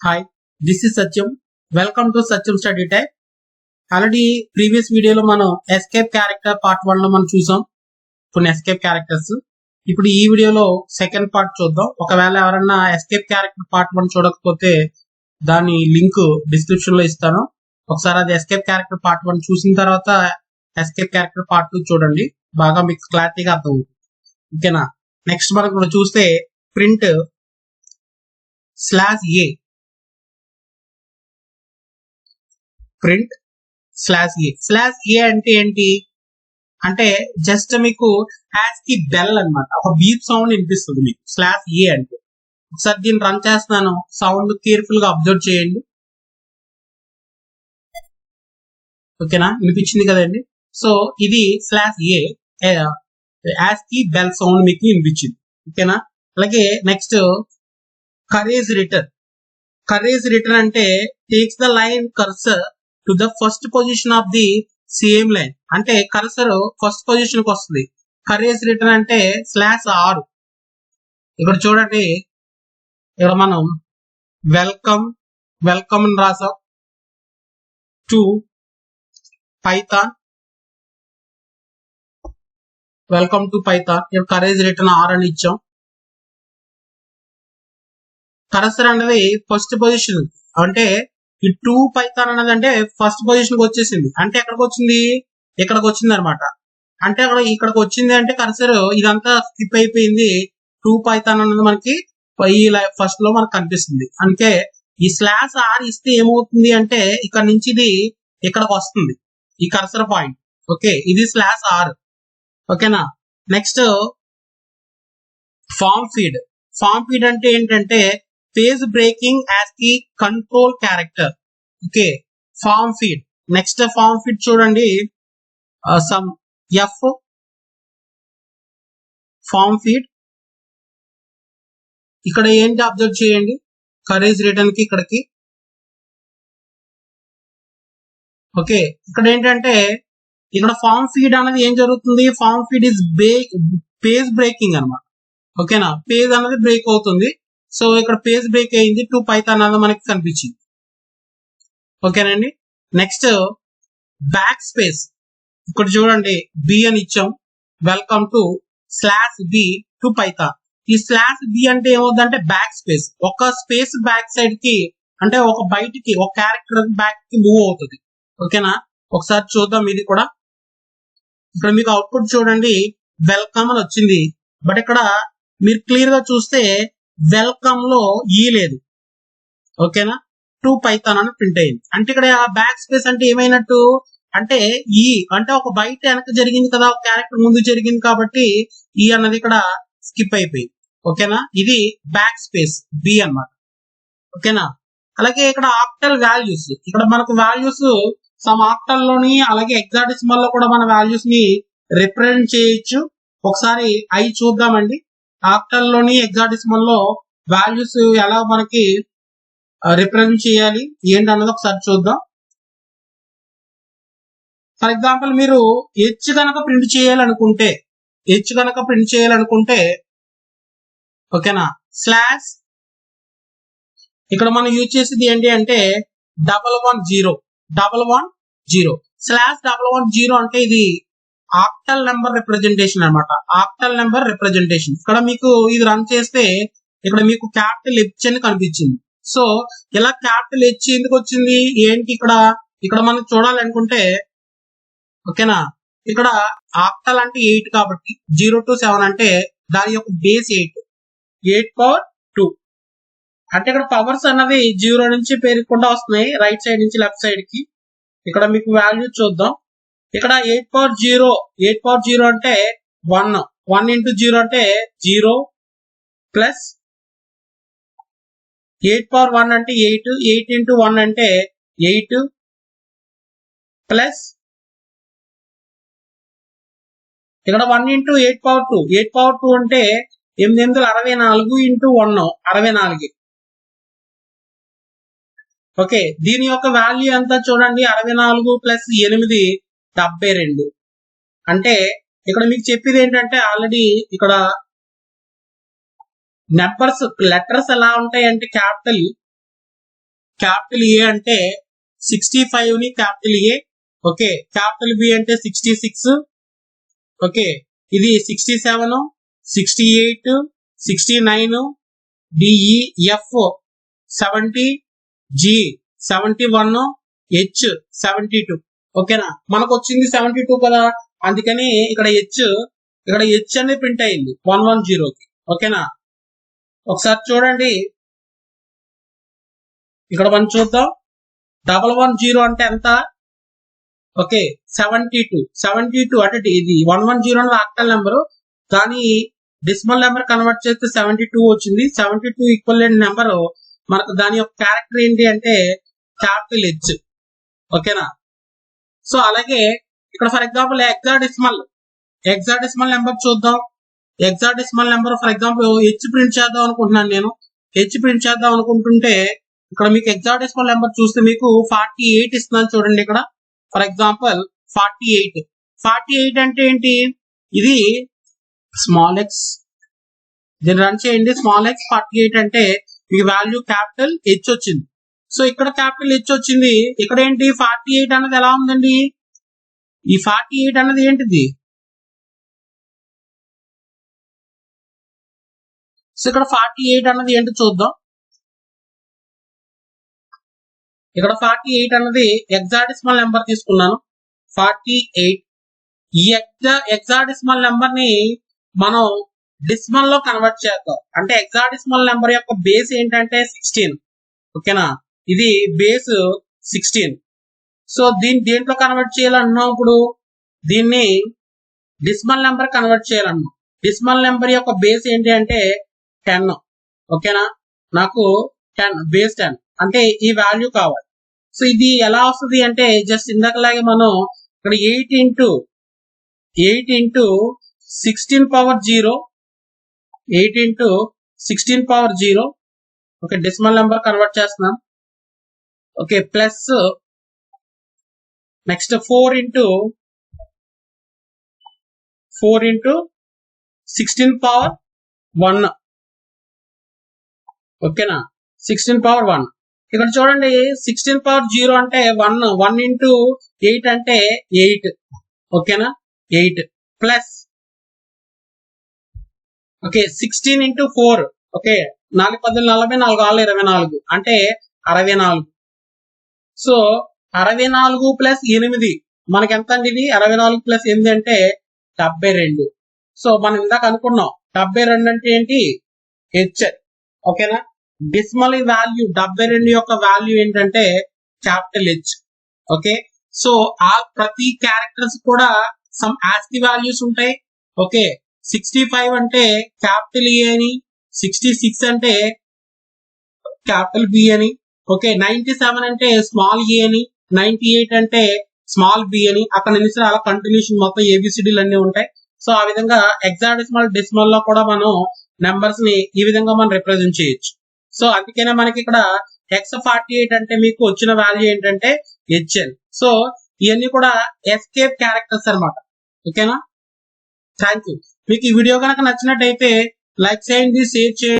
Hi, this is Satyam. Welcome to Satyam Study Type. Already previous వీడియోలో మనం escape character part 1 లో మనం చూసాం కొన్ని ఎస్కేప్ క్యారెక్టర్స్. ఇప్పుడు ఈ వీడియోలో సెకండ్ పార్ట్ చూద్దాం. ఒకవేళ ఎవరన్నా ఎస్కేప్ క్యారెక్టర్ పార్ట్ 1 చూడకపోతే దాని లింక్ డిస్క్రిప్షన్ లో ఇస్తాను. ఒకసారి అది ఎస్కేప్ క్యారెక్టర్ పార్ట్ 1 చూసిన తర్వాత ఎస్కేప్ క్యారెక్టర్ పార్ట్ 2 చూడండి, బాగా మీకు క్లారిటీగా అర్థమవుతుంది. ఓకేనా? నెక్స్ట్ మనం ఇప్పుడు చూస్తే ప్రింట్ /a ప్రింట్ /a అంటే ఏంటి అంటే జస్ట్ మీకు హ్యాస్ కి బెల్ అన్నమాట, ఒక బీప్ సౌండ్ వినిపిస్తుంది మీకు /a అంటే. ఒకసారి దీన్ని రన్ చేస్తున్నాను, సౌండ్ కేర్ఫుల్ గా అబ్జర్వ్ చేయండి. ఓకేనా, వినిపించింది కదండి. సో ఇది /a హ్యాస్ కి బెల్ సౌండ్ మీకు వినిపించింది. ఓకేనా, అలాగే నెక్స్ట్ కరేజ్ రిటర్న్ అంటే takes the line cursor to the first position of the same line. అంటే కర్సర్ ఫస్ట్ పొజిషన్ కి వస్తుంది. కరేజ్ రిటర్న్ అంటే /r. ఇక్కడ చూడండి, ఇక్కడ మనం వెల్కమ్ అని రాసాం to Python. Welcome to Python. ఇక్కడ కరేజ్ రిటర్న్ r అని ఇచ్చాం. కర్సర్ అనేది ఫస్ట్ పొజిషన్, అంటే ఈ 2 పైథాన్ అనేది అంటే ఫస్ట్ పొజిషన్ కి వచ్చేసింది. అంటే ఎక్కడికి వచ్చింది, ఇక్కడికి వచ్చింది అనమాట. అంటే ఇక్కడికి వచ్చింది అంటే కర్సర్ ఇదంతా స్కిప్ అయిపోయింది. 2 పైథాన్ అనేది మనకి ఈ ఫస్ట్ లో మనకు కనిపిస్తుంది. అంటే ఈ /r ఇస్తే ఏమవుతుంది అంటే ఇక్కడ నుంచి ఇది ఇక్కడికి వస్తుంది, ఈ కర్సర్ పాయింట్. ఓకే, ఇది /r. ఓకేనా, నెక్స్ట్ ఫామ్ ఫీడ్ అంటే ఏంటంటే పేజ్ బ్రేకింగ్ యాజ్ కి control character. Okay, form feed. Next form feed చూడండి, సమ్ ఎఫ్ ఫామ్ ఫీడ్. ఇక్కడ ఏంటి అబ్జర్వ్ చేయండి, కరేజ్ రిటర్న్ కి ఇక్కడికి. ఓకే, ఇక్కడ ఏంటంటే ఇక్కడ ఫామ్ ఫీడ్ అనేది ఏం జరుగుతుంది, form feed is page breaking అనమాట. ఓకేనా, పేజ్ అనేది బ్రేక్ అవుతుంది. సో ఇక్కడ పేజ్ బ్రేక్ అయింది, 2 పైథాన్ అనేది మనకి కనిపించింది. ఓకేనండి, నెక్స్ట్ బ్యాక్ స్పేస్. ఇక్కడ చూడండి, బి అని ఇచ్చాం. Welcome to /b to Python. ఈ /b అంటే ఏమవుతుందంటే బ్యాక్ స్పేస్, ఒక స్పేస్ బ్యాక్ సైడ్ కి, అంటే ఒక బయటికి ఒక క్యారెక్టర్ బ్యాక్ కి మూవ్ అవుతుంది. ఓకేనా, ఒకసారి చూద్దాం ఇది కూడా. ఇక్కడ మీకు అవుట్పుట్ చూడండి, వెల్కమ్ అని వచ్చింది. బట్ ఇక్కడ మీరు క్లియర్ గా చూస్తే వెల్కమ్ లో ఈ లేదు. ఓకేనా, 2 పైథాన్ అని ప్రింట్ అయింది. అంటే ఇక్కడ బ్యాక్ స్పేస్ అంటే ఏమైనట్టు అంటే ఈ అంటే ఒక బయట వెనక జరిగింది కదా, ఒక క్యారెక్టర్ ముందు జరిగింది కాబట్టి ఈ అన్నది ఇక్కడ స్కిప్ అయిపోయింది. ఓకేనా, ఇది బ్యాక్ స్పేస్ బి అన్నమాట. ఓకేనా, అలాగే ఇక్కడ ఆక్టల్ వాల్యూస్. ఇక్కడ మనకు వాల్యూస్ సమ్ ఆక్టల్ లోని అలాగే హెక్సాడెసిమల్ లో కూడా మన వాల్యూస్ ని రిప్రజెంట్ చేయొచ్చు. ఒకసారి అవి చూద్దామండి. ఆక్టల్ లోని హెక్సాడెసిమల్ లో వాల్యూస్ ఎలా మనకి రిప్రజెంట్ చేయాలి ఏంటి అన్నది ఒకసారి చూద్దాం. ఫర్ ఎగ్జాంపుల్ మీరు హెచ్ కనుక ప్రింట్ చేయాలనుకుంటే ఓకేనా, స్లాష్ ఇక్కడ మనం యూజ్ చేసేది ఏంటి అంటే 110 /110 అంటే ఇది ఆక్టల్ నెంబర్ రిప్రజెంటేషన్ అనమాట. Octal number representation. ఇక్కడ మీకు ఇది రన్ చేస్తే ఇక్కడ మీకు క్యాపిటల్ హెచ్ అని కనిపించింది. సో ఇలా క్యాపిటల్ హెచ్ ఎందుకు వచ్చింది ఏంటి ఇక్కడ మనం చూడాలనుకుంటే, ఓకేనా, ఇక్కడ ఆక్టల్ అంటే 8 కాబట్టి 0 to 7 అంటే దాని యొక్క బేస్ 8/2. అంటే ఇక్కడ పవర్స్ అన్నది 0 నుంచి పెరుగుకుంటూ వస్తున్నాయి, రైట్ సైడ్ నుంచి లెఫ్ట్ సైడ్ కి. ఇక్కడ మీకు వాల్యూ చూద్దాం. ఇక్కడ 8/0 అంటే 1 into 0 అంటే 0 ప్లస్ 8/1 అంటే 8 into 1 అంటే 8 ప్లస్ ఇక్కడ 1 into 8/2 అంటే 864 into 1 64. ఓకే, దీని యొక్క వాల్యూ ఎంత చూడండి, 64 ప్లస్ 8 72. అంటే ఇక్కడ మీకు చెప్పేది ఏంటంటే ఆల్రెడీ ఇక్కడ నెంబర్స్ లెటర్స్ ఎలా ఉంటాయి అంటే క్యాపిటల్ క్యాపిటల్ ఏ అంటే 65 ని capital A, okay, capital B అంటే 66, ఓకే, ఇది 67, 68, 69, డిఈఎఫ్ 70, జి 71, హెచ్ 72, ఓకేనా. మనకు వచ్చింది 72 కదా, అందుకని ఇక్కడ హెచ్ అనేది ప్రింట్ అయింది 110కి, ఓకేనా. ఒకసారి చూడండి, ఇక్కడ మనం చూద్దాం. 110 అంటే ఎంత, ఓకే, 72 అంటే ఇది 110 అనేది ఆక్టల్ నెంబర్, కానీ డెసిమల్ నెంబర్ కన్వర్ట్ చేస్తే 72 వచ్చింది. 72 ఈక్వలెంట్ నెంబర్ మనకు దాని యొక్క క్యారెక్టర్ ఏంటి అంటే క్యాపిటల్ హెచ్, ఓకేనా. సో అలాగే ఇక్కడ ఫర్ ఎగ్జాంపుల్ హెక్సాడెసిమల్ నెంబర్ చూద్దాం. Hexadecimal number for example H print చేద్దాం అనుకుంటున్నాను నేను. హెచ్ ప్రింట్ చేద్దాం అనుకుంటుంటే ఇక్కడ మీకు హెక్సాడెసిమల్ నెంబర్ చూస్తే మీకు 48 ఇస్తున్నాను చూడండి. ఇక్కడ ఫర్ ఎగ్జాంపుల్ 48 అంటే ఏంటి, ఇది స్మాల్ ఎక్స్, దీన్ని రన్ చేయండి. స్మాల్ ఎక్స్ 48 అంటే మీకు వాల్యూ క్యాపిటల్ హెచ్ వచ్చింది. సో ఇక్కడ క్యాపిటల్ హెచ్ వచ్చింది. ఇక్కడ ఏంటి 48 అన్నది ఎలా ఉందండి, ఈ 48 అన్నది ఏంటిది, సో ఇక్కడ 48 అన్నది ఏంటి చూద్దాం. ఇక్కడ 48 అన్నది హెక్సాడెసిమల్ నెంబర్ తీసుకున్నాను 48. ఈ హెక్సాడెసిమల్ నెంబర్ ని మనం డెసిమల్ లో కన్వర్ట్ చేద్దాం. అంటే హెక్సాడెసిమల్ నెంబర్ యొక్క బేస్ ఏంటంటే 16, ఓకేనా, ఇది బేస్ 16. సో దేంట్లో కన్వర్ట్ చేయాలన్నాం, ఇప్పుడు దీన్ని డెసిమల్ నెంబర్ కన్వర్ట్ చేయాలన్నాం. డెసిమల్ నెంబర్ యొక్క బేస్ ఏంటి అంటే 10, ఓకేనా. నాకు 10 బేస్ 10 అంటే ఈ వాల్యూ కావాలి. సో ఇది ఎలా వస్తుంది అంటే జస్ట్ ఇందాకలాగే మనం ఇక్కడ 8 into 16 power 0, 8 into 16 power 0, okay, decimal number convert చేస్తున్నాం, okay, plus next 4 into 16 power 1, ఓకేనా, 16 పవర్ 1. ఇక్కడ చూడండి 16 పవర్ 0 అంటే 1 ఇంటూ 8 అంటే 8, ఓకేనా, 8 ప్లస్, ఓకే, 16 ఇంటూ 4, ఓకే, 4 10 40, 4 6 24 అంటే 64. సో 64 ప్లస్ 8 మనకి ఎంత అండి, ఇది 64 ప్లస్ 8 అంటే 72. సో మనం ఇందాక అనుకున్నాం 72 అంటే ఏంటి, హెచ్, ఓకేనా. డెసిమల్ వాల్యూ 72 యొక్క వాల్యూ ఏంటంటే క్యాపిటల్ హెచ్, ఓకే. సో ఆ ప్రతి క్యారెక్టర్స్ కూడా సమ్ ఆస్కీ వాల్యూస్ ఉంటాయి, ఓకే. 65 అంటే క్యాపిటల్ ఏ అని, 66 అంటే క్యాపిటల్ బి అని, ఓకే, 97 అంటే స్మాల్ ఏ అని, 98 అంటే స్మాల్ బి అని, అక్కడ నుంచి అలా కంటిన్యూషన్ మొత్తం ఏబిసిడీలు అన్ని ఉంటాయి. సో ఆ విధంగా హెక్సాడెసిమల్ డెసిమల్ లో కూడా మనం నెంబర్స్ ని ఈ విధంగా మనం రిప్రజెంట్ చేయొచ్చు. సో అందుకనే మనకి ఇక్కడ x48 అంటే మీకు వచ్చిన వాల్యూ ఏంటంటే హెచ్ఎల్. సో ఇవన్నీ కూడా ఎస్కేప్ క్యారెక్టర్స్ అన్నమాట, ఓకేనా. Thank you. మీకు ఈ వీడియో కనుక నచ్చినట్టయితే లైక్ చేయండి, షేర్ చేయండి.